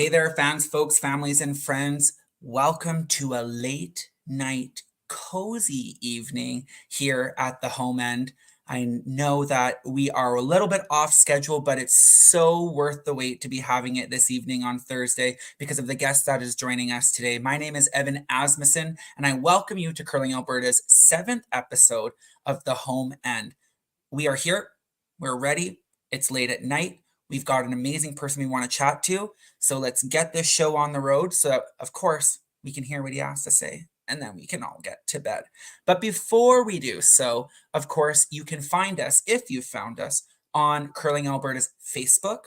Hey there, fans, folks, families, and friends. Welcome to a late night, cozy evening here at the home end. I know that we are a little bit off schedule, but it's so worth the wait to be having it this evening on Thursday because of the guest that is joining us today. My name is Evan Asmussen, and I welcome you to Curling Alberta's 7th episode of the home end. We are here, we're ready, it's late at night. We've got an amazing person we want to chat to. So let's get this show on the road so that, of course, we can hear what he has to say and then we can all get to bed. But before we do so, of course, you can find us, if you've found us, on Curling Alberta's Facebook,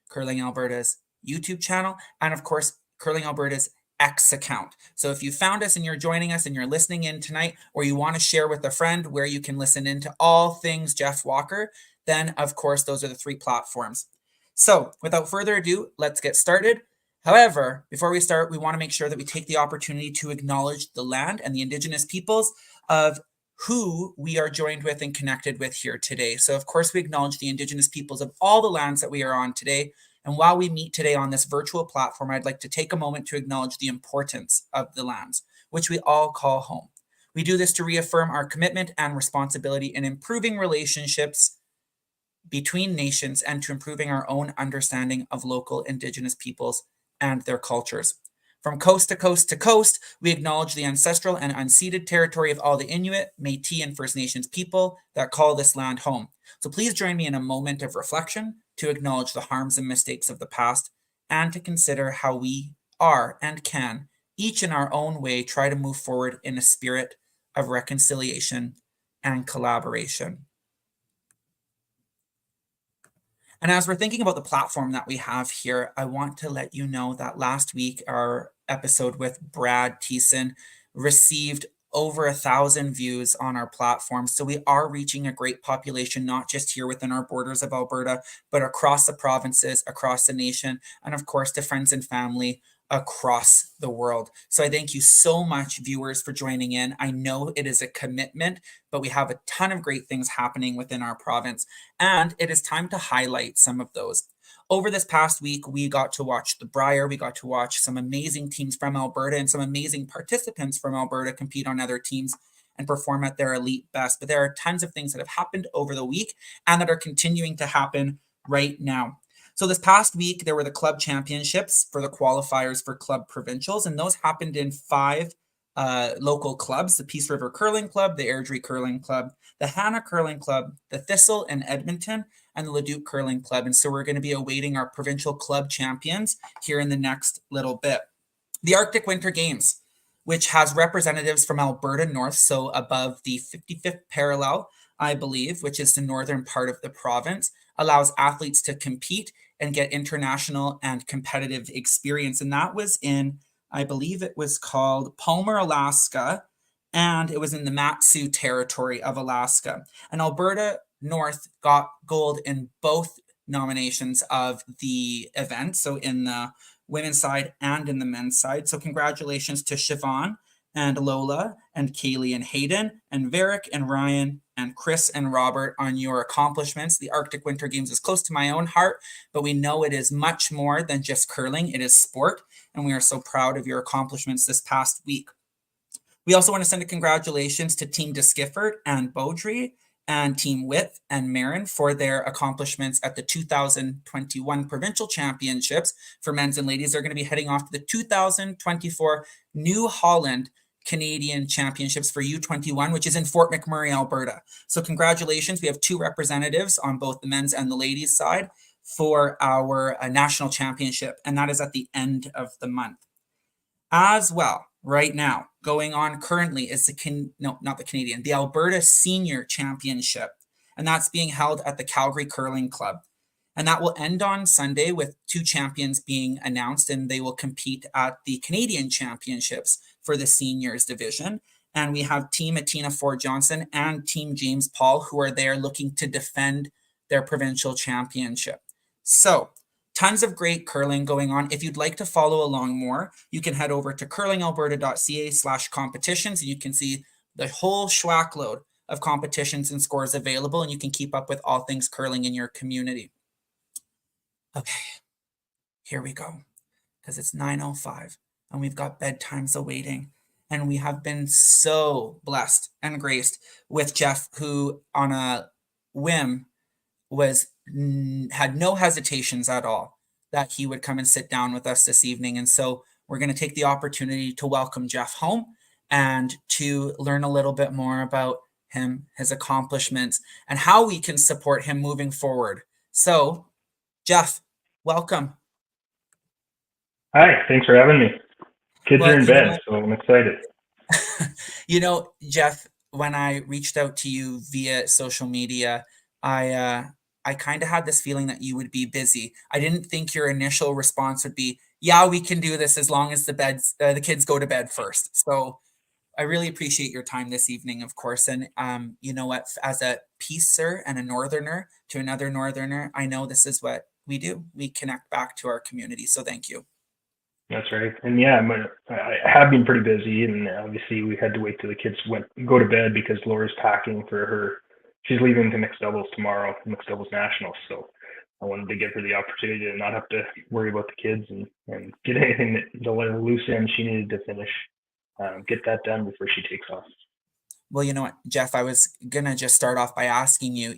Curling Alberta's YouTube channel, and of course, Curling Alberta's X account. So if you found us and you're joining us and you're listening in tonight, or you want to share with a friend where you can listen into all things Geoff Walker, then of course, those are the 3 platforms. So without further ado, let's get started. However, before we start, we want to make sure that we take the opportunity to acknowledge the land and the Indigenous peoples of who we are joined with and connected with here today. So of course, we acknowledge the Indigenous peoples of all the lands that we are on today. And while we meet today on this virtual platform, I'd like to take a moment to acknowledge the importance of the lands, which we all call home. We do this to reaffirm our commitment and responsibility in improving relationships between nations and to improving our own understanding of local Indigenous peoples and their cultures. From coast to coast to coast, we acknowledge the ancestral and unceded territory of all the Inuit, Métis, and First Nations people that call this land home. So please join me in a moment of reflection to acknowledge the harms and mistakes of the past and to consider how we are and can, each in our own way, try to move forward in a spirit of reconciliation and collaboration. And as we're thinking about the platform that we have here, I want to let you know that last week, our episode with Brad Thiessen received over 1,000 views on our platform. So we are reaching a great population, not just here within our borders of Alberta, but across the provinces, across the nation, and of course to friends and family across the world. So I thank you so much, viewers, for joining in. I know it is a commitment, but we have a ton of great things happening within our province, and it is time to highlight some of those. Over this past week, we got to watch the Brier. We got to watch some amazing teams from Alberta and some amazing participants from Alberta compete on other teams and perform at their elite best. But there are tons of things that have happened over the week and that are continuing to happen right now. So this past week, there were the club championships for the qualifiers for club provincials, and those happened in 5 local clubs: the Peace River Curling Club, the Airdrie Curling Club, the Hannah Curling Club, the Thistle in Edmonton, and the Leduc Curling Club. And so we're going to be awaiting our provincial club champions here in the next little bit. The Arctic Winter Games, which has representatives from Alberta North, so above the 55th parallel, I believe, which is the northern part of the province, allows athletes to compete and get international and competitive experience. And that was in, I believe it was called Palmer, Alaska, and it was in the Mat-Su territory of Alaska. And Alberta North got gold in both nominations of the event, so in the women's side and in the men's side. So congratulations to Siobhan and Lola and Kaylee and Hayden and Varick and Ryan and Chris and Robert on your accomplishments. The Arctic Winter Games is close to my own heart, but we know it is much more than just curling. It is sport, and we are so proud of your accomplishments this past week. We also want to send a congratulations to Team Deskifford and Beaudry and Team Width and Marin for their accomplishments at the 2021 Provincial Championships for men's and ladies. They're going to be heading off to the 2024 New Holland Canadian Championships for U21, which is in Fort McMurray, Alberta. So congratulations. We have 2 representatives on both the men's and the ladies' side for our national championship, and that is at the end of the month. As well, right now, going on currently is the Alberta Senior Championship, and that's being held at the Calgary Curling Club. And that will end on Sunday with 2 champions being announced, and they will compete at the Canadian Championships for the seniors division. And we have Team Atina Ford Johnson and Team James Paul, who are there looking to defend their provincial championship. So tons of great curling going on. If you'd like to follow along more, you can head over to curlingalberta.ca/competitions, and you can see the whole schwack load of competitions and scores available, and you can keep up with all things curling in your community. Okay, here we go. because it's 9:05 and we've got bedtimes awaiting. And we have been so blessed and graced with Geoff, who on a whim was had no hesitations at all that he would come and sit down with us this evening. And so we're going to take the opportunity to welcome Geoff home and to learn a little bit more about him, his accomplishments, and how we can support him moving forward. So, Geoff, welcome. Hi, thanks for having me. Kids are Well, in bed, so I'm excited. Geoff, when I reached out to you via social media, I uh, I kind of had this feeling that you would be busy. I didn't think your initial response would be, "Yeah, we can do this as long as the kids go to bed first." So I really appreciate your time this evening, of course. And you know what? As a Peacer and a Northerner to another Northerner, I know this is what we do. We connect back to our community. So thank you. That's right. And yeah, I have been pretty busy, and obviously we had to wait till the kids went go to bed because Laura's packing for her. She's leaving to mixed doubles tomorrow, mixed doubles nationals. So I wanted to give her the opportunity to not have to worry about the kids and get anything that the loose end she needed to finish, get that done before she takes off. Well, you know what, Geoff, I was gonna just start off by asking you,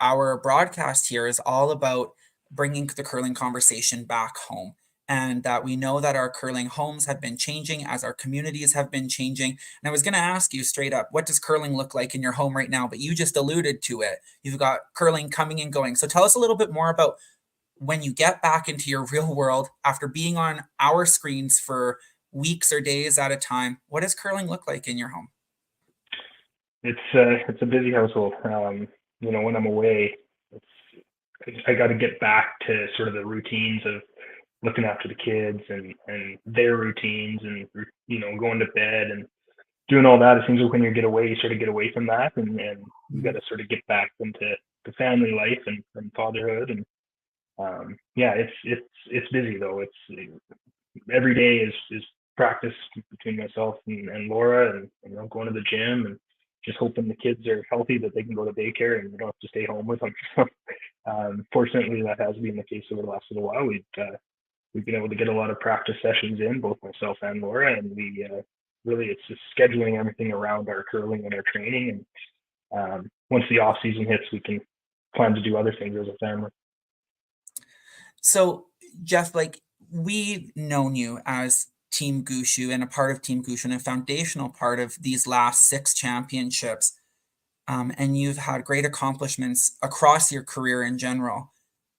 our broadcast here is all about bringing the curling conversation back home. And that we know that our curling homes have been changing as our communities have been changing. And I was going to ask you straight up, what does curling look like in your home right now? But you just alluded to it. You've got curling coming and going. So tell us a little bit more about when you get back into your real world after being on our screens for weeks or days at a time. What does curling look like in your home? It's a busy household. When I'm away, I got to get back to sort of the routines of looking after the kids and their routines and going to bed and doing all that. It seems like when you get away, you sort of get away from that, and you got Mhm. to sort of get back into the family life and fatherhood. And yeah, it's busy though. It's every day is practice between myself and Laura, and going to the gym and just hoping the kids are healthy, that they can go to daycare and we don't have to stay home with them. Fortunately, that has been the case over the last little while. We've been able to get a lot of practice sessions in, both myself and Laura, and we really, it's just scheduling everything around our curling and our training. And once the off season hits, we can plan to do other things as a family. So, Geoff, like we've known you as Team Gushue and a part of Team Gushue and a foundational part of these last six championships. And you've had great accomplishments across your career in general.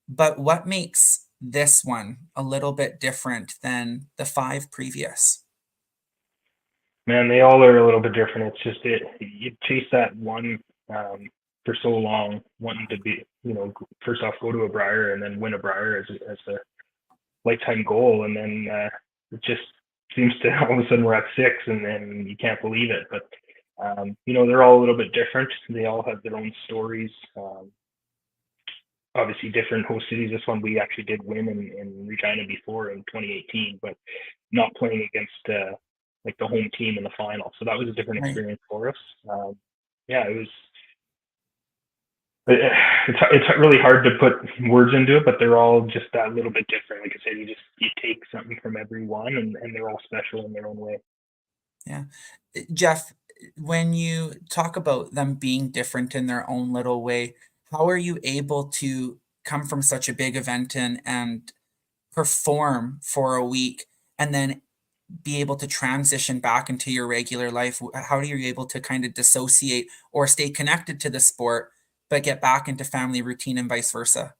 But what makes this one a little bit different than the five previous? Man, they all are a little bit different. It's just you chase that one um, for so long, wanting to be, first off, go to a Brier and then win a Brier as a lifetime goal, and then it just seems to all of a sudden we're at six, and then you can't believe it. But they're all a little bit different. They all have their own stories. Obviously, different host cities. This one we actually did win in Regina before in 2018, but not playing against like the home team in the final. So that was a different Right. experience for us. Yeah, it was. It's really hard to put words into it, but they're all just that little bit different. Like I said, you take something from every one, and they're all special in their own way. Yeah. Geoff, when you talk about them being different in their own little way, how are you able to come from such a big event and perform for a week and then be able to transition back into your regular life? How are you able to kind of dissociate or stay connected to the sport, but get back into family routine and vice versa?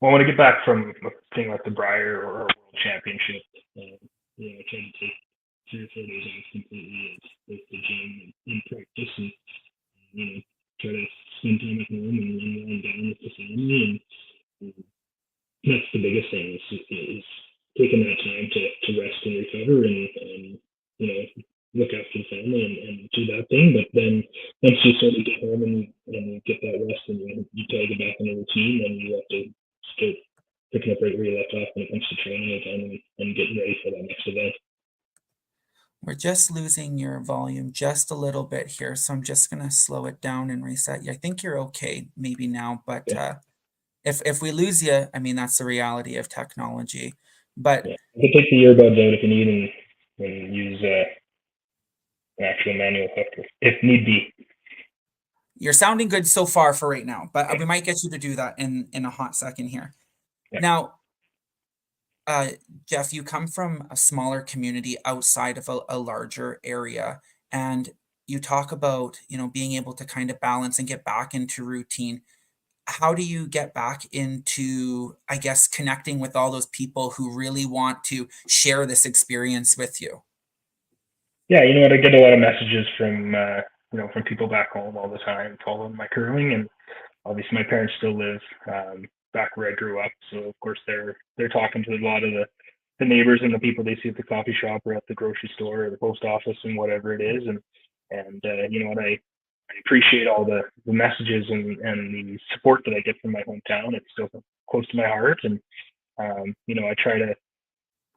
Well, when I get back from a thing like the Brier or a World Championship, I try to take 3 or 4 days off completely with the gym and practice, and you know try to spend time at home and unwind down with the family. And that's the biggest thing is taking that time to rest and recover, and look after the family and do that thing. But then once you sort of get home and get that rest, and you try to get back in the routine, then you have to start picking up right where you left off when it comes to training again, and getting ready for that next event. We're just losing your volume just a little bit here, so I'm just gonna slow it down and reset you. I think you're okay maybe now, but Okay. if we lose you, I mean, that's the reality of technology. But Yeah. You can take the earbuds out if you need and use an actual manual hook if need be. you're sounding good so far for right now, but Okay. we might get you to do that in a hot second here. Yeah. Now, uh, Geoff, you come from a smaller community outside of a larger area, and you talk about, being able to kind of balance and get back into routine. How do you get back into, I guess, connecting with all those people who really want to share this experience with you? Yeah, you know what? I get a lot of messages from from people back home all the time following my curling, and obviously my parents still live back where I grew up, so of course they're talking to a lot of the neighbors and the people they see at the coffee shop or at the grocery store or the post office and whatever it is, and you know what I appreciate all the messages and the support that I get from my hometown. It's still close to my heart, and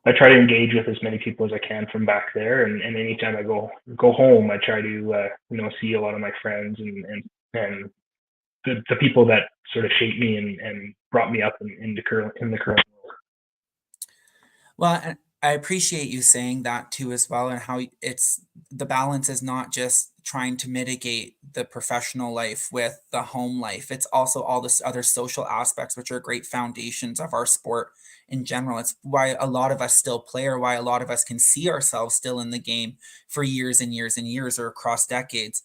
I try to engage with as many people as I can from back there, and anytime I go home, I try to see a lot of my friends and the people that sort of shaped me and brought me up into current in the current. Well, and I appreciate you saying that too as well, and how it's the balance is not just trying to mitigate the professional life with the home life. It's also all this other social aspects, which are great foundations of our sport in general. It's why a lot of us still play, or why a lot of us can see ourselves still in the game for years and years and years, or across decades.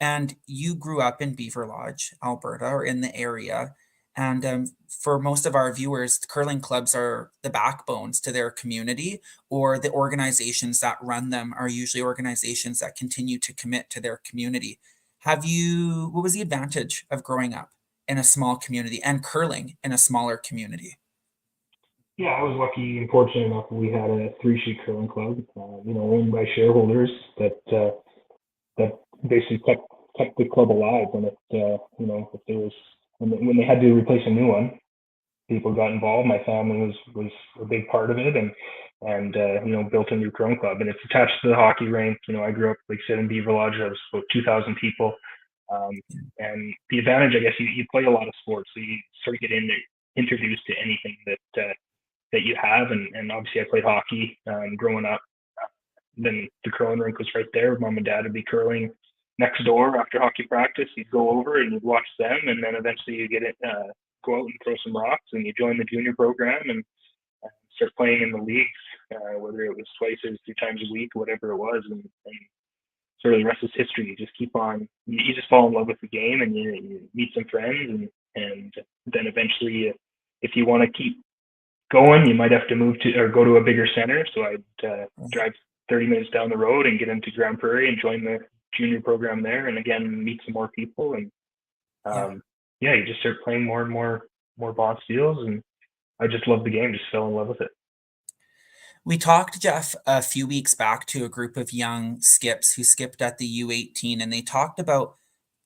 And you grew up in Beaver Lodge, Alberta, or in the area. And for most of our viewers, curling clubs are the backbones to their community, or the organizations that run them are usually organizations that continue to commit to their community. What was the advantage of growing up in a small community and curling in a smaller community? Yeah, I was lucky and fortunate enough that we had a three-sheet curling club, owned by shareholders that basically kept the club alive when if there was when they had to replace a new one, people got involved. My family was a big part of it, and built a new curling club, and it's attached to the hockey rink. I grew up, like I said, in Beaver Lodge. There was about 2,000 people, and the advantage, I guess, you play a lot of sports, so you sort of get introduced to anything that you have, and obviously I played hockey growing up. Then the curling rink was right there. Mom and dad would be curling next door after hockey practice. You'd go over and you'd watch them, and then eventually you get it, go out and throw some rocks, and you join the junior program and start playing in the leagues, whether it was twice or three times a week, whatever it was, and sort of the rest is history. You just keep on, you just fall in love with the game, and you meet some friends, and then eventually, if you want to keep going, you might have to move to or go to a bigger center. So I'd drive 30 minutes down the road and get into Grand Prairie and join the junior program there, and again meet some more people, and Yeah. yeah, you just start playing more and more boss deals, and I just love the game. Just fell in love with it. We talked, Geoff, a few weeks back to a group of young skips who skipped at the U18, and they talked about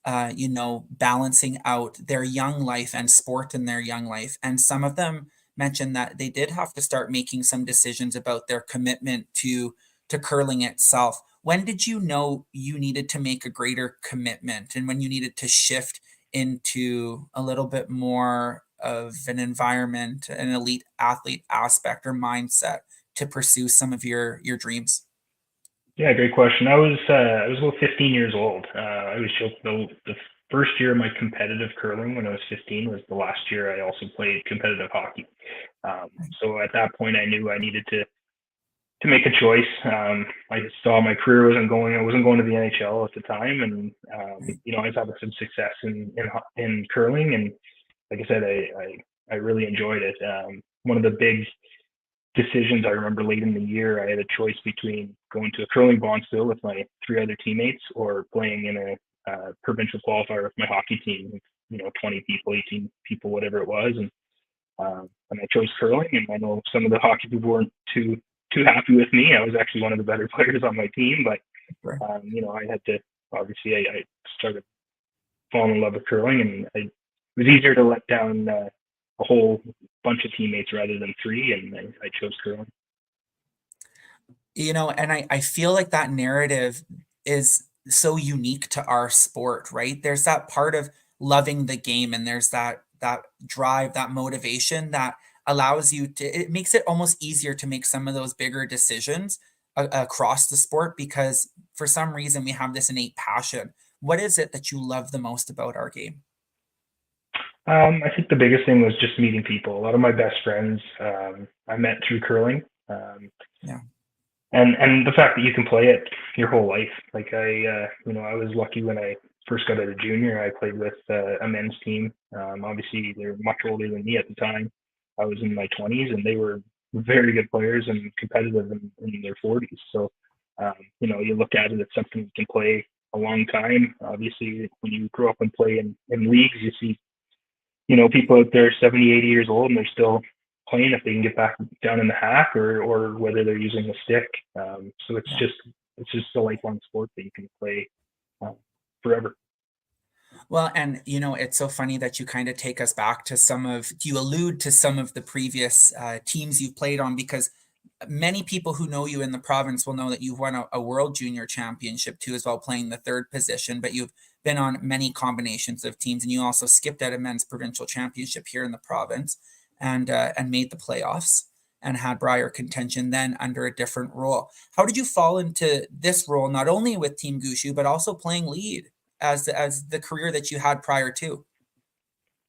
balancing out their young life and sport in their young life. And some of them mentioned that they did have to start making some decisions about their commitment to curling itself. When did you know you needed to make a greater commitment, and when you needed to shift into a little bit more of an environment, an elite athlete aspect or mindset to pursue some of your dreams? Yeah, great question. I was about 15 years old. I was just the first year of my competitive curling when I was 15 was the last year I also played competitive hockey. So at that point, I knew I needed to make a choice. I saw my career wasn't going. I wasn't going to the NHL at the time, and I was having some success in curling, and like I said, I really enjoyed it. One of the big decisions I remember late in the year, I had a choice between going to a curling bonspiel with my three other teammates or playing in a provincial qualifier with my hockey team. 20 people, 18 people, whatever it was, and I chose curling. And I know some of the hockey people weren't too happy with me. I was actually one of the better players on my team, but Sure. I had to obviously I started falling in love with curling, and it was easier to let down a whole bunch of teammates rather than three, and I chose curling. And I feel like that narrative is so unique to our sport, right? There's that part of loving the game, and there's that drive, that motivation that allows you to, it makes it almost easier to make some of those bigger decisions across the sport because for some reason we have this innate passion. What is it that you love the most about our game? I think the biggest thing was just meeting people. A lot of my best friends I met through curling. Yeah. And the fact that you can play it your whole life. Like I was lucky when I first got out of junior. I played with a men's team. Obviously, they're much older than me at the time. I was in my 20s, and they were very good players and competitive in their 40s. So, you look at it as something you can play a long time. Obviously, when you grow up and play in leagues, you see people out there 70, 80 years old and they're still playing if they can get back down in the hack or whether they're using a stick. So Yeah. it's just a lifelong sport that you can play uh, forever. Well, and it's so funny that you kind of take us back to you allude to some of the previous teams you've played on because many people who know you in the province will know that you've won a world junior championship too, as well, playing the third position, but you've been on many combinations of teams and you also skipped at a men's provincial championship here in the province and made the playoffs and had Brier contention then under a different role. How did you fall into this role, not only with Team Gushue, but also playing lead as the career that you had prior to?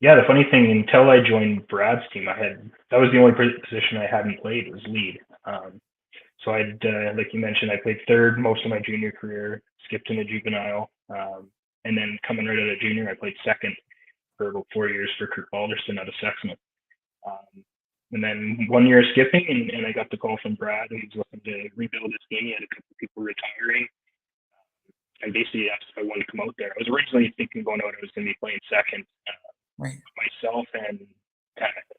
Yeah, the funny thing, until I joined Brad's team, that was the only position I hadn't played was lead. So like you mentioned, I played third most of my junior career, skipped in a juvenile, and then coming right out of junior, I played second for about 4 years for Kurt Balderston out of Sexsmith. And then 1 year of skipping, and I got the call from Brad, and he was looking to rebuild his team. He had a couple of people retiring. I basically asked if I wanted to come out there. I was originally thinking going out, I was going to be playing second. Right. Myself and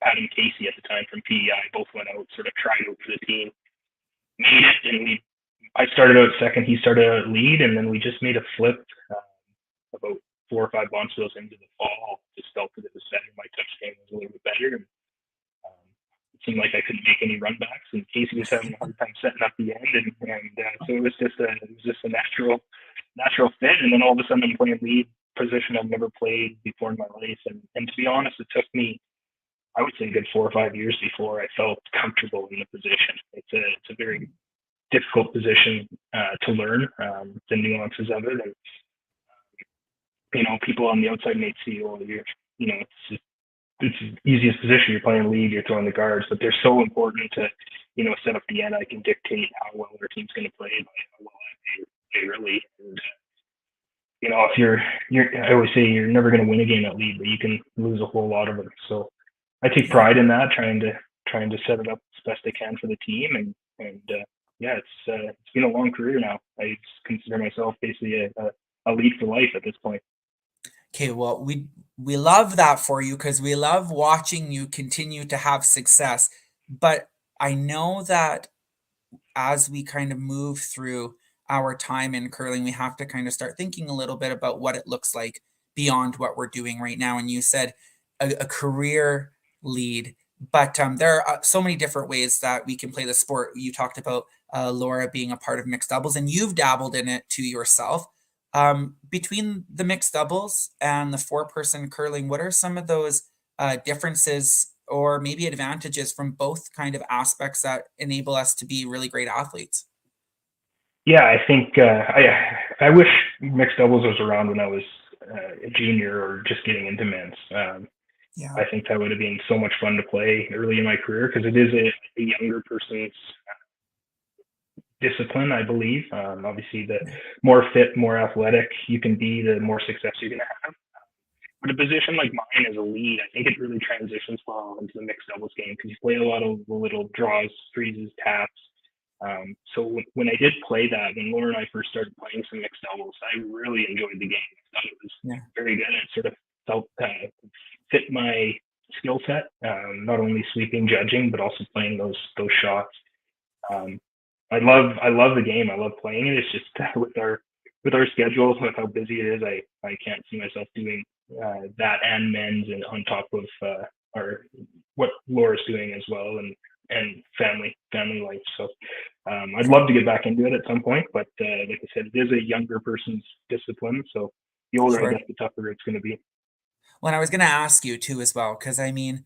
Adam Casey at the time from PEI both went out, sort of tried out for the team, made it, and I started out second, he started out lead, and then we just made a flip about 4 or 5 months into the fall. Just felt that it was better. My touch game was a little bit better, and it seemed like I couldn't make any run backs, and Casey was having a hard time setting up the end, and so it was just a natural fit. And then all of a sudden, I'm playing lead position I've never played before in my life, and to be honest, it took me, I would say, a good 4 or 5 years before I felt comfortable in the position. It's a very difficult position to learn the nuances of it, and people on the outside may see, well, it's the easiest position. You're playing lead, you're throwing the guards, but they're so important to set up the end. I can dictate how well our team's going to play by how well I play really. And if I always say you're never going to win a game at lead, but you can lose a whole lot of them. So I take pride in that, trying to set it up as best I can for the team, and it's been a long career now. I consider myself basically a lead for life at this point. Okay, well, we love that for you because we love watching you continue to have success. But I know that as we kind of move through our time in curling, we have to kind of start thinking a little bit about what it looks like beyond what we're doing right now. And you said a career lead, but there are so many different ways that we can play the sport. You talked about Laura being a part of mixed doubles, and you've dabbled in it to yourself. Between the mixed doubles and the four-person curling, what are some of those differences or maybe advantages from both kind of aspects that enable us to be really great athletes? Yeah, I think I wish mixed doubles was around when I was a junior or just getting into men's. Yeah. I think that would have been so much fun to play early in my career because it is a younger person's discipline, I believe. Obviously, the more fit, more athletic you can be, the more success you're going to have. But a position like mine as a lead, I think it really transitions well into the mixed doubles game because you play a lot of little draws, freezes, taps. So when I did play that, when Laura and I first started playing some mixed doubles, I really enjoyed the game. I thought it was very good. It sort of felt fit my skill set, not only sweeping, judging, but also playing those shots. I love the game. I love playing it. It's just with our schedule, with how busy it is, I can't see myself doing that and men's and on top of our what Laura's doing as well, and family life. So I'd love to get back into it at some point, but like I said, it is a younger person's discipline. So the older I get, the tougher it's going to be. Well, I was going to ask you too as well, because I mean,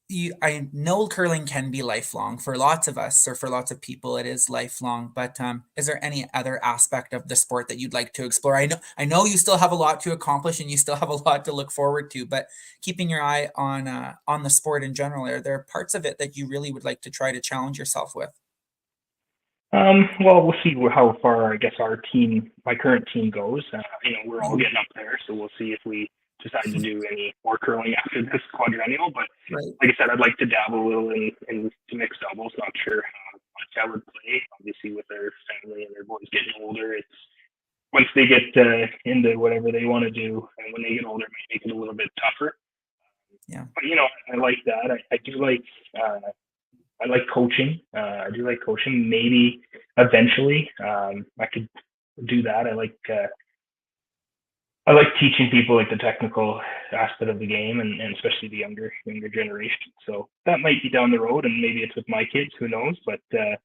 I know curling can be lifelong for lots of us, or for lots of people, it is lifelong. But is there any other aspect of the sport that you'd like to explore? I know you still have a lot to accomplish, and you still have a lot to look forward to. But keeping your eye on the sport in general, are there parts of it that you really would like to try to challenge yourself with? Well, we'll see how far I guess my current team goes. We're all Mhm. getting up there, so we'll see if we decide to do any more curling after this quadrennial. But Right. like I said, I'd like to dabble a little in mixed doubles. Not sure how much I would play. Obviously, with their family and their boys getting older, it's once they get into whatever they want to do, and when they get older, it might make it a little bit tougher. Yeah. But I like that. I do like I like coaching. I do like coaching. Maybe eventually I could do that. I like teaching people like the technical aspect of the game, and especially the younger generation. So that might be down the road, and maybe it's with my kids. Who knows? But I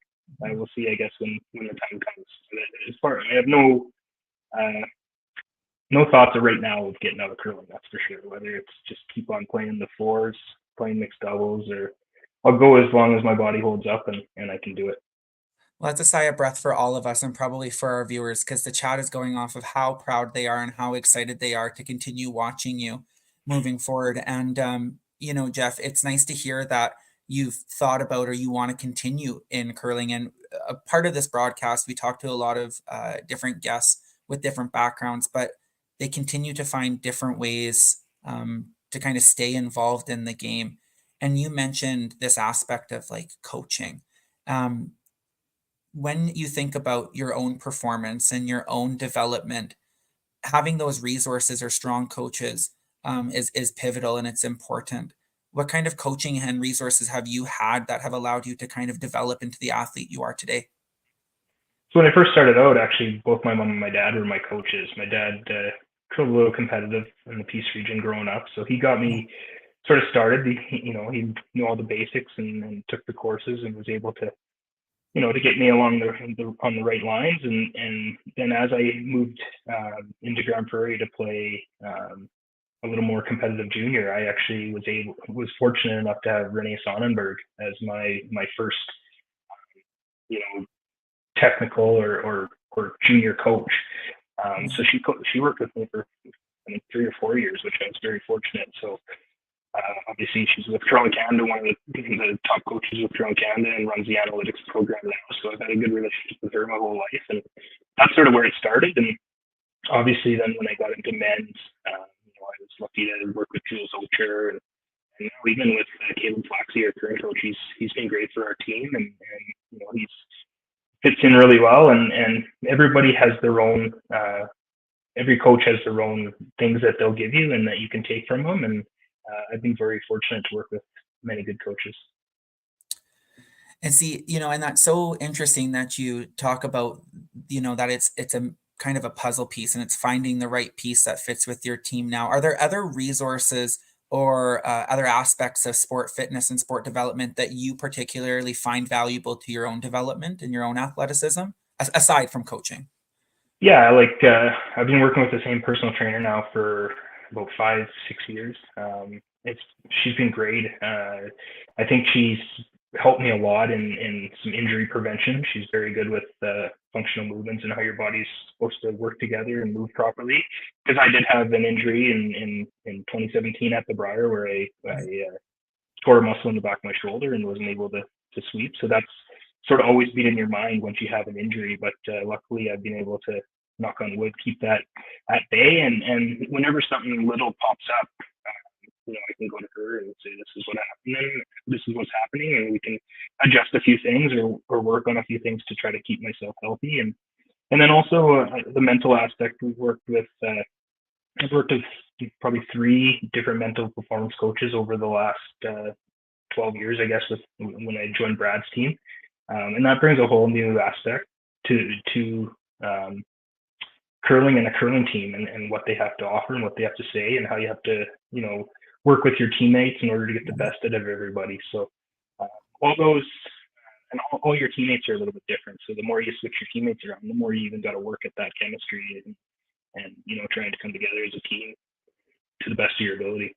Mhm. will see. I guess when the time comes. As far I have no thoughts of right now of getting out of curling. That's for sure. Whether it's just keep on playing the fours, playing mixed doubles, or I'll go as long as my body holds up and I can do it. Well, that's a sigh of breath for all of us and probably for our viewers, because the chat is going off of how proud they are and how excited they are to continue watching you moving forward. And, Jeff, it's nice to hear that you've thought about or you want to continue in curling. And a part of this broadcast, we talked to a lot of different guests with different backgrounds, but they continue to find different ways to kind of stay involved in the game. And you mentioned this aspect of like coaching. Um, when you think about your own performance and your own development, having those resources or strong coaches is pivotal and it's important. What kind of coaching and resources have you had that have allowed you to kind of develop into the athlete you are today? So when I first started out, actually, both my mom and my dad were my coaches. My dad was a little competitive in the Peace region growing up, so he got Yeah. me sort of started. He knew all the basics and took the courses and was able to to get me along on the right lines. And then as I moved into Grand Prairie to play a little more competitive junior, I actually was fortunate enough to have Renee Sonnenberg as my first you know technical or junior coach. So she worked with me for I think 3 or 4 years, which I was very fortunate. So obviously, she's with Curling Canada, one of the top coaches with Curling Canada, and runs the analytics program now. So I've had a good relationship with her my whole life, and that's sort of where it started. And obviously, then when I got into men's, I was lucky to work with Jules Ocher, and now even with Caleb Flaxey, our current coach, he's been great for our team, and he's fits in really well, and everybody has their own. Every coach has their own things that they'll give you and that you can take from them, and I've been very fortunate to work with many good coaches. And see, and that's so interesting that you talk about, that it's a kind of a puzzle piece and it's finding the right piece that fits with your team now. Are there other resources or other aspects of sport fitness and sport development that you particularly find valuable to your own development and your own athleticism, aside from coaching? Yeah, I've been working with the same personal trainer now for about 5, 6 years. It's She's been great. I think she's helped me a lot in some injury prevention. She's very good with functional movements and how your body's supposed to work together and move properly. Because I did have an injury in 2017 at the Brier where Right. I tore a muscle in the back of my shoulder and wasn't able to sweep. So that's sort of always been in your mind once you have an injury. But luckily, I've been able to knock on wood keep that at bay. And whenever something little pops up, I can go to her and say, "This is what happened. And this is what's happening," and we can adjust a few things or work on a few things to try to keep myself healthy. And then also the mental aspect. I've worked with probably 3 different mental performance coaches over the last 12 years, I guess, when I joined Brad's team. And that brings a whole new aspect to curling and a curling team and what they have to offer and what they have to say and how you have to, work with your teammates in order to get the best out of everybody. So uh, all those and all your teammates are a little bit different. So the more you switch your teammates around, the more you even got to work at that chemistry and trying to come together as a team to the best of your ability.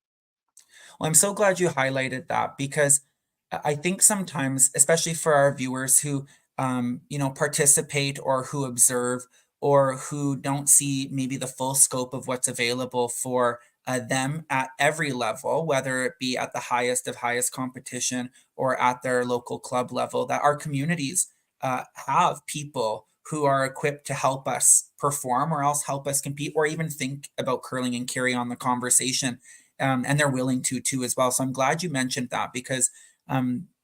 Well, I'm so glad you highlighted that because I think sometimes, especially for our viewers who, participate or who observe or who don't see maybe the full scope of what's available for them at every level, whether it be at the highest of highest competition or at their local club level, that our communities have people who are equipped to help us perform or else help us compete or even think about curling and carry on the conversation. And they're willing to too as well. So I'm glad you mentioned that because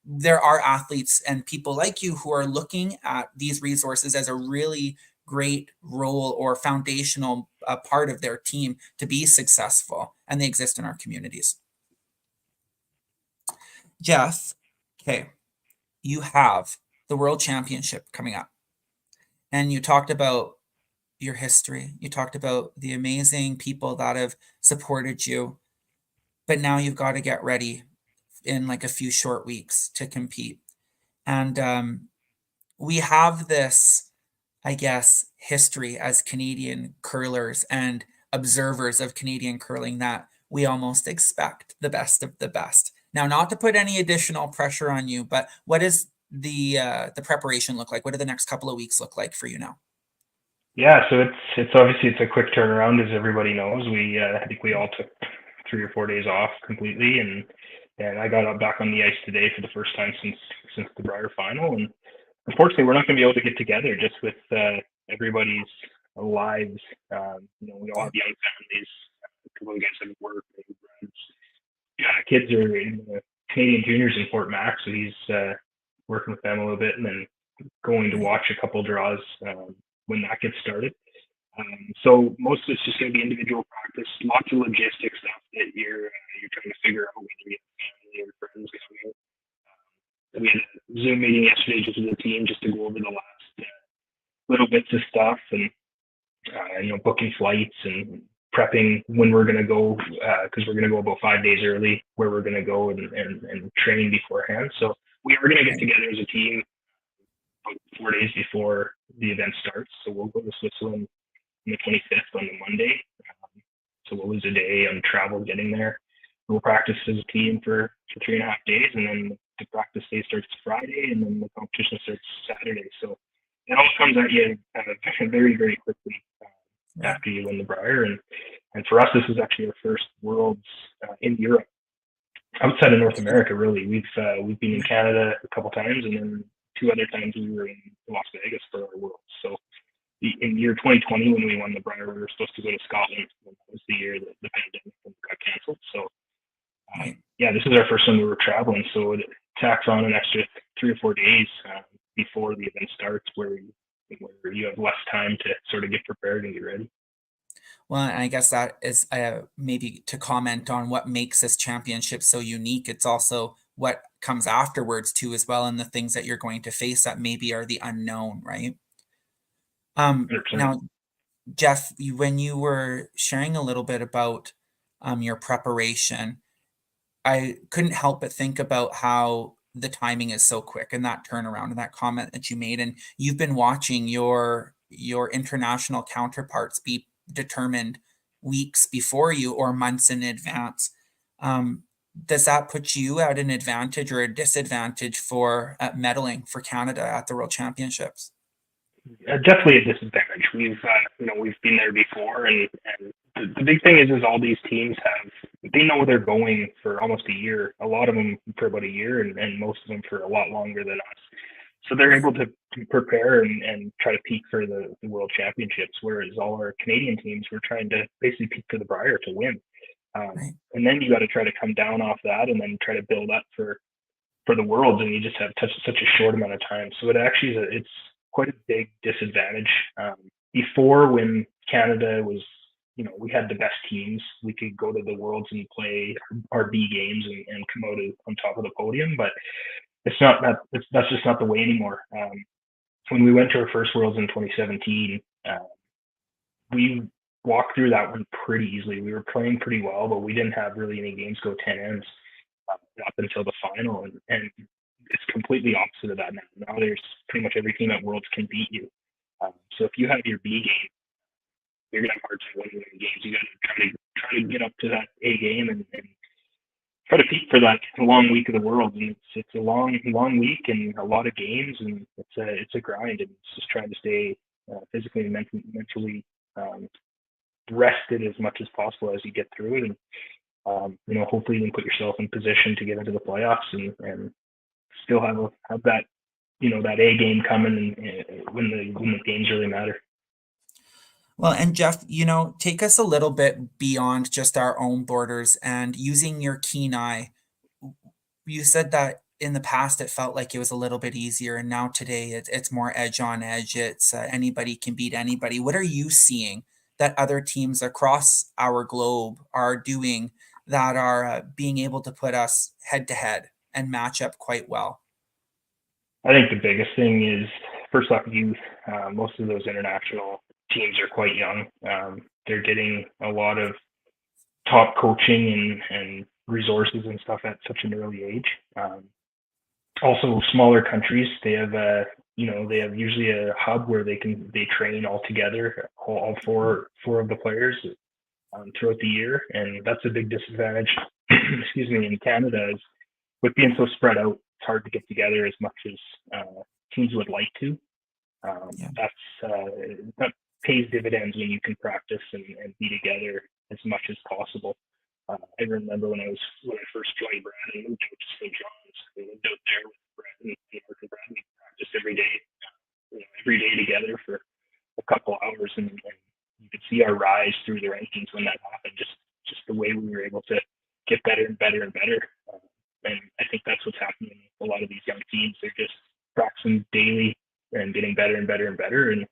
there are athletes and people like you who are looking at these resources as a really great role or foundational part of their team to be successful, and they exist in our communities. Geoff, okay, you have the World Championship coming up, and you talked about your history. You talked about the amazing people that have supported you, but now you've got to get ready in like a few short weeks to compete. And we have this, I guess, history as Canadian curlers and observers of Canadian curling that we almost expect the best of the best. Now, not to put any additional pressure on you, but what does the preparation look like? What do the next couple of weeks look like for you now? Yeah, so it's obviously it's a quick turnaround, as everybody knows. I think we all took 3 or 4 days off completely, and I got up back on the ice today for the first time since the Brier final. And unfortunately, we're not going to be able to get together just with everybody's lives. We all Yeah, have young families. A couple of guys have work. Yeah, kids are in the Canadian juniors in Fort Mac, so he's working with them a little bit, and then going to right, watch a couple draws when that gets started. So most of it's just going to be individual practice, lots of logistic stuff that you're trying to figure out whether you have family or friends coming. We had a Zoom meeting yesterday just with the team just to go over the last little bits of stuff and booking flights and prepping when we're going to go because we're going to go about 5 days early where we're going to go and train beforehand. So we are going to get right, together as a team about 4 days before the event starts. So we'll go to Switzerland on the 25th on the Monday. So we'll lose a day on travel getting there. We'll practice as a team for 3.5 days, and then the practice day starts Friday, and then the competition starts Saturday. So it all comes at you very, very quickly right. after you win the Brier. And for us, this is actually our first Worlds in Europe outside of North America. Really, we've been in Canada a couple times, and then 2 other times we were in Las Vegas for our Worlds. So in year 2020, when we won the Brier, we were supposed to go to Scotland. And that was the year that the pandemic got canceled. So Right. yeah, this is our first time we were traveling. So it tacks on an extra 3 or 4 days before the event starts, where you have less time to sort of get prepared and get ready. Well, and I guess that is maybe to comment on what makes this championship so unique. It's also what comes afterwards too, as well, and the things that you're going to face that maybe are the unknown, right? 100%. Now, Geoff, when you were sharing a little bit about your preparation, I couldn't help but think about how the timing is so quick and that turnaround and that comment that you made. And you've been watching your international counterparts be determined weeks before you or months in advance. Um, does that put you at an advantage or a disadvantage for medaling for Canada at the World Championships? Definitely a disadvantage. We've been there before, and the big thing is all these teams they know they're going for almost a year. A lot of them for about a year, and most of them for a lot longer than us. So they're Right, able to prepare and try to peak for the World Championships, whereas all our Canadian teams were trying to basically peak for the Brier to win. right, And then you got to try to come down off that, and then try to build up for the worlds, and you just have such a short amount of time. So it actually it's quite a big disadvantage. Before, when Canada was, we had the best teams, we could go to the worlds and play our B games and come out on top of the podium. But it's not that that's just not the way anymore. When we went to our first worlds in 2017, we walked through that one pretty easily. We were playing pretty well, but we didn't have really any games go 10 ends up until the final, and it's completely opposite of that now. Now there's pretty much every team at Worlds can beat you. So if you have your B game, you're gonna have a hard time winning games. You got to try to get up to that A game and try to peak for that long week of the world. And it's a long week and a lot of games, and it's a grind. And it's just trying to stay physically and mentally rested as much as possible as you get through it. And hopefully you can put yourself in position to get into the playoffs and still have that that A game coming and when the games really matter. Well, and Geoff, take us a little bit beyond just our own borders and using your keen eye. You said that in the past it felt like it was a little bit easier, and now today it's more edge on edge. It's anybody can beat anybody. What are you seeing that other teams across our globe are doing that are being able to put us head to head and match up quite well? I think the biggest thing is, first off, youth. Most of those international teams are quite young. They're getting a lot of top coaching and resources and stuff at such an early age. Also, smaller countries, they have they have usually a hub where they train all together, all four of the players throughout the year, and that's a big disadvantage. Excuse me, in Canada, is with being so spread out, it's hard to get together as much as teams would like to. That pays dividends when you can practice and be together as much as possible. I remember when I first joined Brad and moved out to St. John's, I lived out there with Brad and Mark and Brad. We practiced every day together for a couple hours, and you could see our rise through the rankings when that happened. Just the way we were able to get better and better and better. And I think that's what's happening with a lot of these young teams. They're just practicing daily and getting better and better and better. And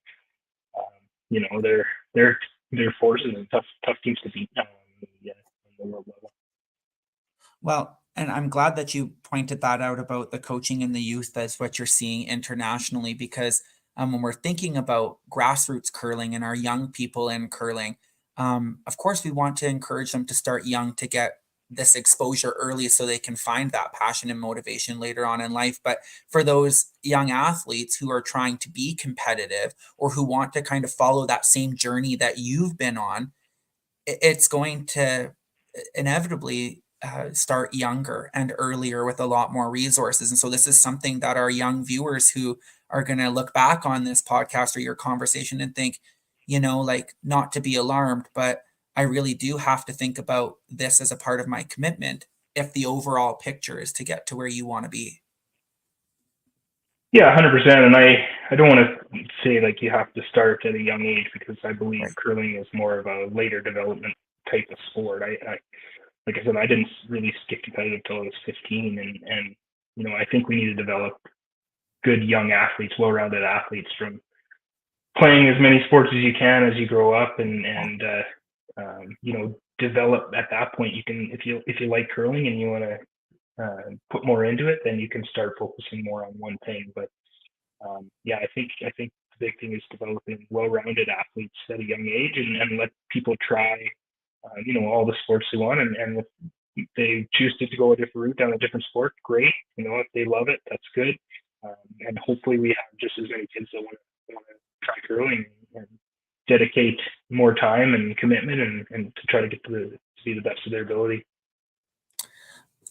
they're forces and tough teams to beat now on the world level. Well, and I'm glad that you pointed that out about the coaching and the youth as what you're seeing internationally, because when we're thinking about grassroots curling and our young people in curling, of course, we want to encourage them to start young to get this exposure early so they can find that passion and motivation later on in life. But for those young athletes who are trying to be competitive or who want to kind of follow that same journey that you've been on, it's going to inevitably start younger and earlier with a lot more resources. And so this is something that our young viewers who are going to look back on this podcast or your conversation and think, like, not to be alarmed, but I really do have to think about this as a part of my commitment if the overall picture is to get to where you want to be. Yeah, 100%. And I don't want to say like you have to start at a young age, because I believe curling is more of a later development type of sport. Like I said, I didn't really get competitive till I was 15, and I think we need to develop good young athletes, well-rounded athletes, from playing as many sports as you can as you grow up, and develop at that point. You can, if you like curling and you want to put more into it, then you can start focusing more on one thing. But I think the big thing is developing well-rounded athletes at a young age, and let people try all the sports they want, and if they choose to go a different route down a different sport, great. If they love it, that's good. And hopefully we have just as many kids that want to try curling and dedicate more time and commitment and to try to get to be the best of their ability.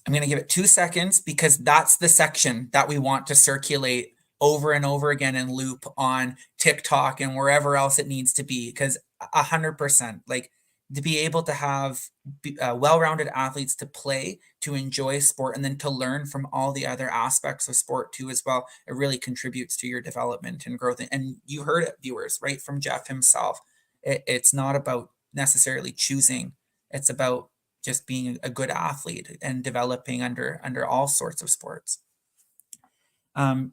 I'm going to give it 2 seconds, because that's the section that we want to circulate over and over again and loop on TikTok and wherever else it needs to be. Because 100%, like, to be able to have well-rounded athletes to play, to enjoy sport, and then to learn from all the other aspects of sport too as well, it really contributes to your development and growth. And you heard it, viewers, right from Geoff himself. It's not about necessarily choosing. It's about just being a good athlete and developing under all sorts of sports.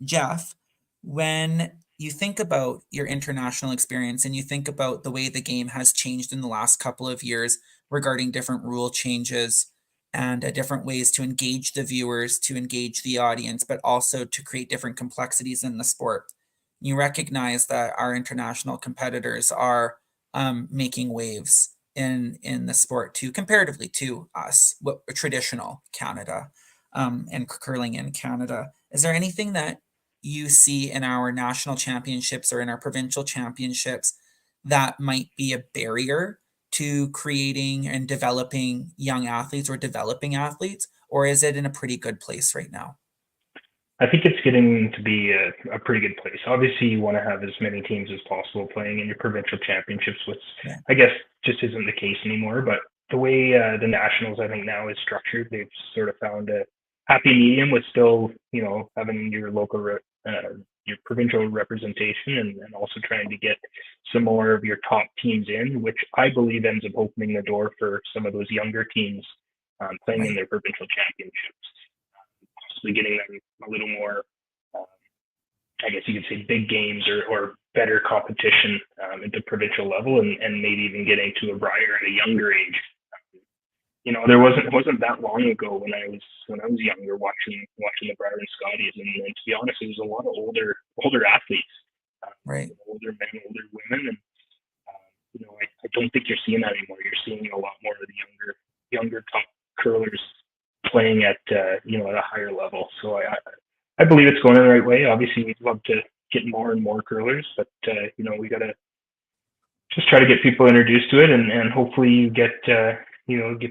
Geoff, when you think about your international experience and you think about the way the game has changed in the last couple of years regarding different rule changes and different ways to engage the viewers, to engage the audience, but also to create different complexities in the sport, you recognize that our international competitors are making waves in the sport too, comparatively to us, what traditional Canada and curling in Canada. Is there anything that you see in our national championships or in our provincial championships that might be a barrier to creating and developing young athletes or developing athletes, or is it in a pretty good place right now? I think it's getting to be a pretty good place. Obviously, you want to have as many teams as possible playing in your provincial championships, which Yeah. I guess just isn't the case anymore. But the way the nationals, I think now is structured, they've sort of found a happy medium with still, having your your provincial representation, and also trying to get some more of your top teams in, which I believe ends up opening the door for some of those younger teams playing in Right. their provincial championships, possibly getting them a little more, uh, I guess you could say, big games or better competition at the provincial level, and maybe even getting to a Brier at a younger age. There wasn't that long ago when I was younger watching the Brier and Scotties, and to be honest, it was a lot of older athletes, Right. older men, older women, and I don't think you're seeing that anymore. You're seeing a lot more of the younger top curlers playing at a higher level. So I believe it's going in the right way. Obviously, we'd love to get more and more curlers, but we got to just try to get people introduced to it, and hopefully you get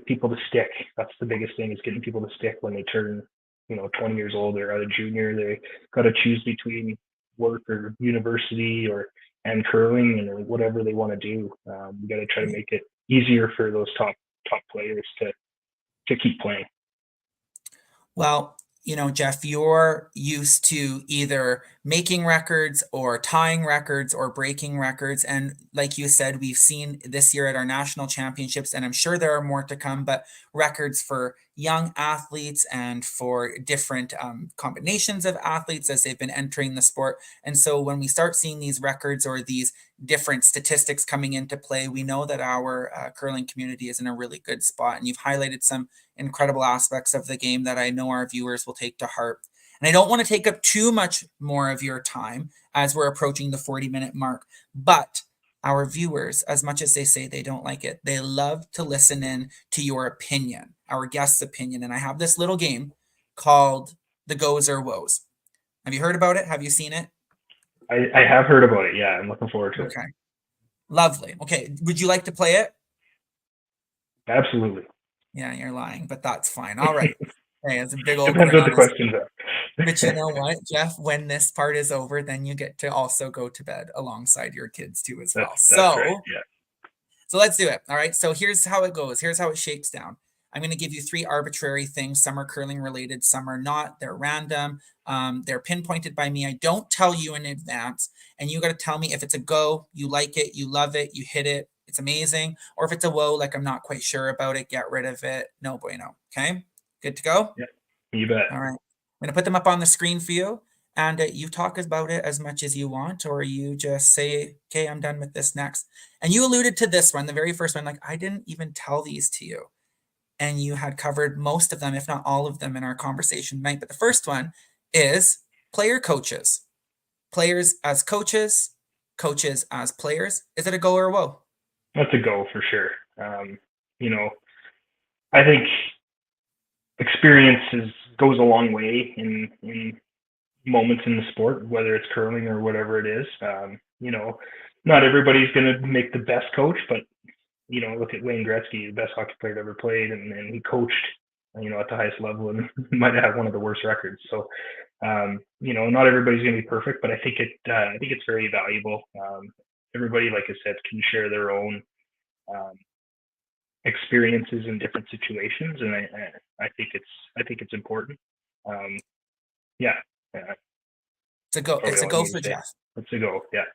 people to stick. That's the biggest thing, is getting people to stick when they turn 20 years old or out of junior. They got to choose between work or university and curling, and whatever they want to do. We got to try to make it easier for those top players to keep playing. Well, Geoff, you're used to either making records or tying records or breaking records. And like you said, we've seen this year at our national championships, and I'm sure there are more to come, but records for young athletes and for different combinations of athletes as they've been entering the sport. And so when we start seeing these records or these different statistics coming into play, we know that our curling community is in a really good spot. And you've highlighted some incredible aspects of the game that I know our viewers will take to heart. And I don't want to take up too much more of your time as we're approaching the 40-minute mark, but our viewers, as much as they say they don't like it, they love to listen in to your opinion, our guest's opinion. And I have this little game called the Goes or Woes. Have you heard about it? Have you seen it? I have heard about it. Yeah, I'm looking forward to it. Okay. Lovely. Okay. Would you like to play it? Absolutely. Yeah, you're lying, but that's fine. All right. Hey, it's a big old Depends grin what on the his. questions are. But you know what, Geoff? When this part is over, then you get to also go to bed alongside your kids too as well. That's right. Yeah. So let's do it. All right. So here's how it goes. Here's how it shakes down. I'm going to give you 3 arbitrary things. Some are curling related, some are not. They're random. They're pinpointed by me. I don't tell you in advance. And you got to tell me if it's a go, you like it, you love it, you hit it, it's amazing. Or if it's a whoa, like I'm not quite sure about it, get rid of it. No bueno. Okay. Good to go? Yeah. You bet. All right. I'm going to put them up on the screen for you. And you talk about it as much as you want, or you just say, okay, I'm done with this next. And you alluded to this one, the very first one, like, I didn't even tell these to you. And you had covered most of them, if not all of them, in our conversation tonight. But the first one is player coaches. Players as coaches, coaches as players. Is it a go or a whoa? That's a go for sure. I think experience goes a long way in moments in the sport, whether it's curling or whatever it is. Not everybody's going to make the best coach, but look at Wayne Gretzky, the best hockey player ever played, and he coached, at the highest level, and might have one of the worst records. So, not everybody's going to be perfect, but I think it's very valuable. Everybody, like I said, can share their own experiences in different situations, and I think it's important. Yeah, It's a go. It's a go for Geoff. It's a go. Yeah.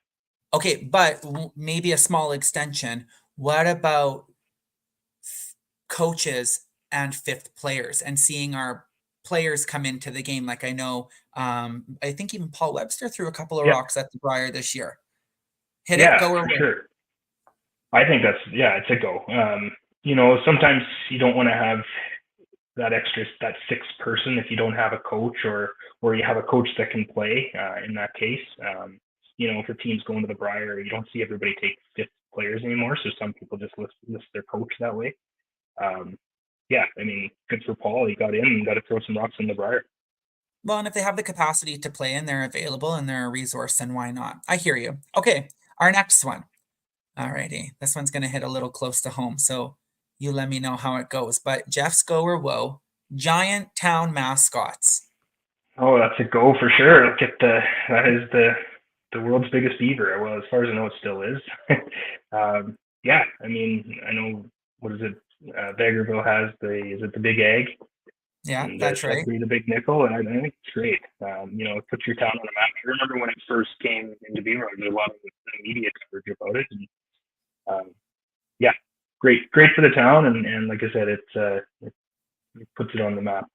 Okay, but maybe a small extension. What about coaches and fifth players and seeing our players come into the game? Like I know, I think even Paul Webster threw a couple of rocks at the Brier this year. Hit it, go or win. Sure. I think it's a go. Sometimes you don't want to have that sixth person if you don't have a coach or you have a coach that can play. In that case, if a team's going to the Brier, you don't see everybody take fifth players anymore. So some people just list their coach that way. Good for Paul. He got in and got to throw some rocks in the Brier. Well, and if they have the capacity to play and they're available and they're a resource, then why not? I hear you. Okay, our next one. Alrighty, this one's going to hit a little close to home, so you let me know how it goes. But Jeff's go or whoa, giant town mascots. Oh, that's a go for sure. Look at that is the world's biggest beaver. Well, as far as I know, it still is. Yeah, I mean, I know what is it? Vegreville has is it the Big Egg, Yeah, and that's right. Sudbury the Big Nickel, and I think it's great. It puts your town on the map. I remember when it first came into Beaver, there was a lot of media coverage about it, and yeah, great for the town, and like I said, it puts it on the map.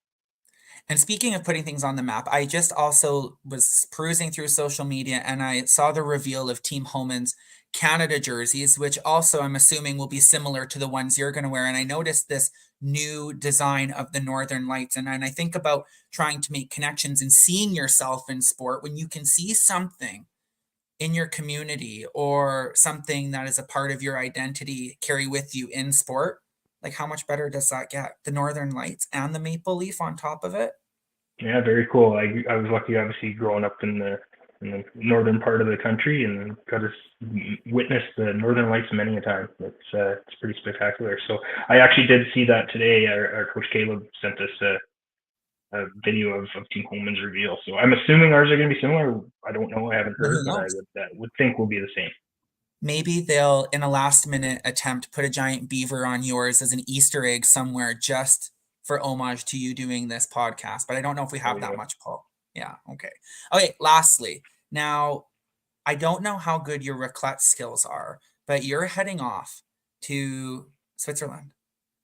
And speaking of putting things on the map, I just also was perusing through social media and I saw the reveal of Team Homan's Canada jerseys, which also I'm assuming will be similar to the ones you're going to wear. And I noticed this new design of the Northern Lights. And I think about trying to make connections and seeing yourself in sport when you can see something in your community or something that is a part of your identity carry with you in sport. Like, how much better does that get? The Northern Lights and the maple leaf on top of it. Yeah, very cool. I was lucky, obviously, growing up in the northern part of the country, and got to witness the Northern Lights many a time. It's pretty spectacular. So I actually did see that today. Our coach Caleb sent us a video of Team Homan's reveal. So I'm assuming ours are going to be similar. I don't know. I haven't But heard, who but I knows? would think will be the same. Maybe they'll, in a last minute attempt, put a giant beaver on yours as an Easter egg somewhere just for homage to you doing this podcast. But I don't know if we There have you that go. much pull. Yeah. Okay. Okay. Lastly, now I don't know how good your raclette skills are, but you're heading off to Switzerland.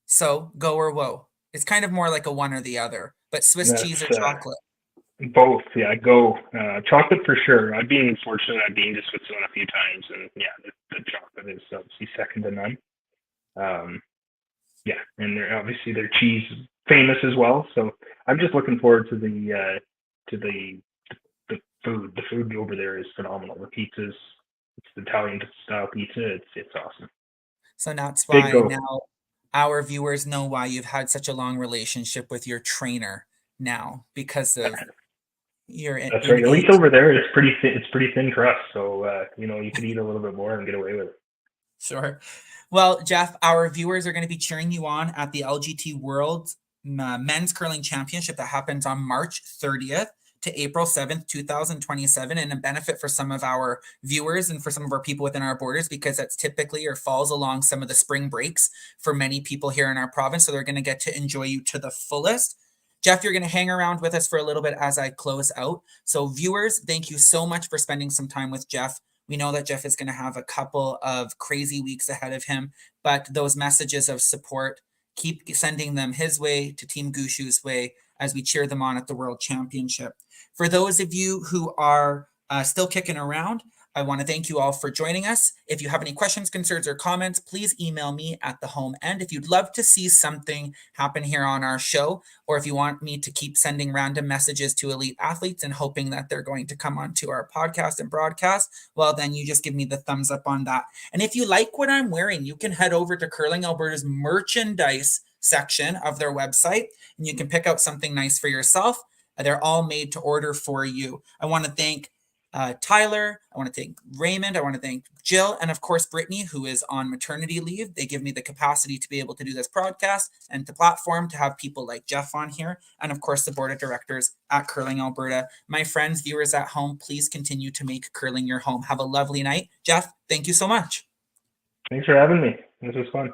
So go or whoa. It's kind of more like a one or the other, but Swiss cheese or That's chocolate. both. Yeah, go chocolate for sure. I've been fortunate. I've been to Switzerland a few times, and yeah, the chocolate is obviously second to none. Um, yeah, and obviously their cheese is famous as well. So I'm just looking forward to to the the food. The food over there is phenomenal. The pizzas, it's the Italian style pizza. It's awesome. So that's Big why go. now our viewers know why you've had such a long relationship with your trainer now because of your That's right. At least innate. over there, it's pretty thin. It's pretty thin crust, so you could eat a little bit more and get away with it. Sure. Well, Geoff, our viewers are going to be cheering you on at the LGT World Men's Curling Championship that happens on March 30th to April 7th, 2027, and a benefit for some of our viewers and for some of our people within our borders because that's typically or falls along some of the spring breaks for many people here in our province. So they're going to get to enjoy you to the fullest. Geoff, you're going to hang around with us for a little bit as I close out. So, viewers, thank you so much for spending some time with Geoff. We know that Geoff is going to have a couple of crazy weeks ahead of him, but those messages of support, keep sending them his way to Team Gushue's way as we cheer them on at the World Championship. For those of you who are still kicking around, I want to thank you all for joining us. If you have any questions, concerns, or comments, please email me at the home end. If you'd love to see something happen here on our show, or if you want me to keep sending random messages to elite athletes and hoping that they're going to come onto our podcast and broadcast, well, then you just give me the thumbs up on that. And if you like what I'm wearing, you can head over to Curling Alberta's merchandise section of their website and you can pick out something nice for yourself. They're all made to order for you. I want to thank Tyler. I want to thank Raymond. I want to thank Jill. And of course, Brittany, who is on maternity leave. They give me the capacity to be able to do this podcast and the platform to have people like Geoff on here. And of course, the board of directors at Curling Alberta. My friends, viewers at home, please continue to make curling your home. Have a lovely night. Geoff, thank you so much. Thanks for having me. This was fun.